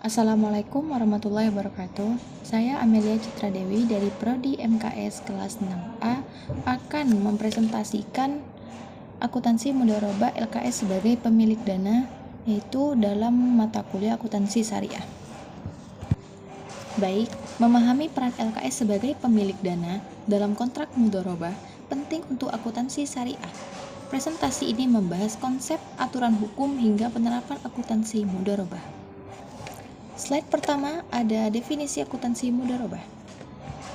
Assalamualaikum warahmatullahi wabarakatuh. Saya Amelia Citra Dewi dari Prodi MKS kelas 6A akan mempresentasikan akuntansi mudharabah LKS sebagai pemilik dana, yaitu dalam mata kuliah akuntansi syariah. Baik, memahami peran LKS sebagai pemilik dana dalam kontrak mudharabah penting untuk akuntansi syariah. Presentasi ini membahas konsep, aturan hukum, hingga penerapan akuntansi mudharabah. Slide pertama ada definisi akuntansi mudharabah.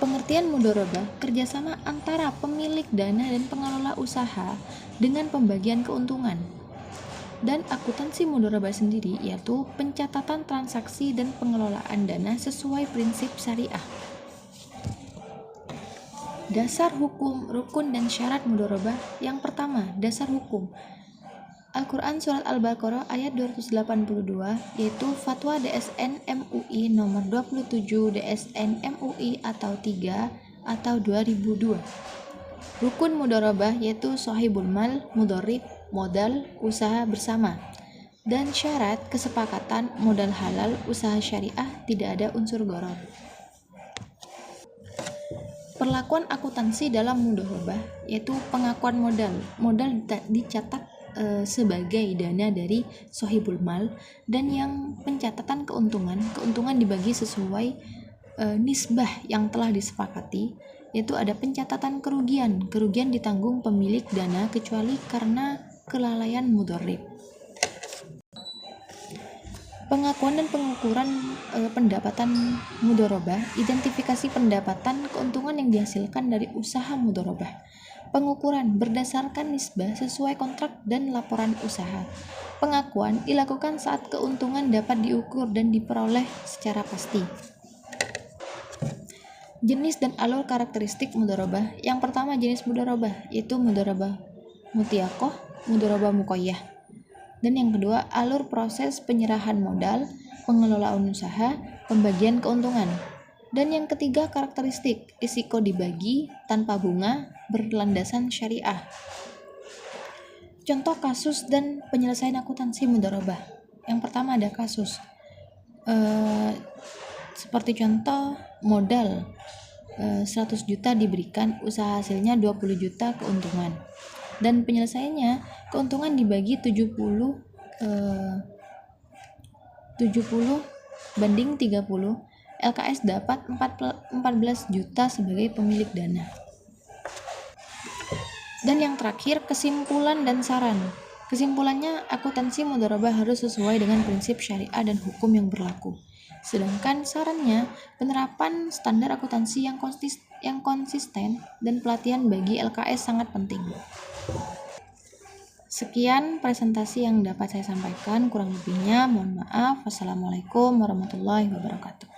Pengertian mudharabah kerjasama antara pemilik dana dan pengelola usaha dengan pembagian keuntungan. Dan akuntansi mudharabah sendiri yaitu pencatatan transaksi dan pengelolaan dana sesuai prinsip syariah. Dasar hukum, rukun, dan syarat mudharabah. Yang pertama, dasar hukum. Al-Quran Surat Al-Baqarah ayat 282, yaitu Fatwa DSN MUI nomor 27 DSN MUI atau 3 atau 2002. Rukun mudharabah yaitu sahibul mal, mudharib, modal, usaha bersama. Dan syarat kesepakatan modal halal, usaha syariah, tidak ada unsur gharar. Perlakuan akuntansi dalam mudharabah yaitu pengakuan modal. Modal dicatat sebagai dana dari sahibul mal, dan yang pencatatan keuntungan dibagi sesuai nisbah yang telah disepakati, yaitu ada pencatatan kerugian ditanggung pemilik dana kecuali karena kelalaian mudharib. Pengakuan dan pengukuran pendapatan mudharabah, identifikasi pendapatan keuntungan yang dihasilkan dari usaha mudharabah. Pengukuran berdasarkan nisbah sesuai kontrak dan laporan usaha. Pengakuan dilakukan saat keuntungan dapat diukur dan diperoleh secara pasti. Jenis dan alur karakteristik mudharabah. Yang pertama, jenis mudharabah yaitu mudharabah mutiyaqoh, mudharabah muqayyah. Dan yang kedua, alur proses penyerahan modal, pengelolaan usaha, pembagian keuntungan. Dan yang ketiga, karakteristik risiko dibagi tanpa bunga, berlandasan syariah. Contoh kasus dan penyelesaian akuntansi mudharabah. Yang pertama ada kasus seperti contoh modal 100 juta diberikan, usaha hasilnya 20 juta keuntungan, dan penyelesaiannya keuntungan dibagi 70 banding 30, LKS dapat 14 juta sebagai pemilik dana. Dan yang terakhir, kesimpulan dan saran. Kesimpulannya, akuntansi mudharabah harus sesuai dengan prinsip syariah dan hukum yang berlaku. Sedangkan sarannya, penerapan standar akuntansi yang konsisten dan pelatihan bagi LKS sangat penting. Sekian presentasi yang dapat saya sampaikan, kurang lebihnya mohon maaf. Wassalamualaikum warahmatullahi wabarakatuh.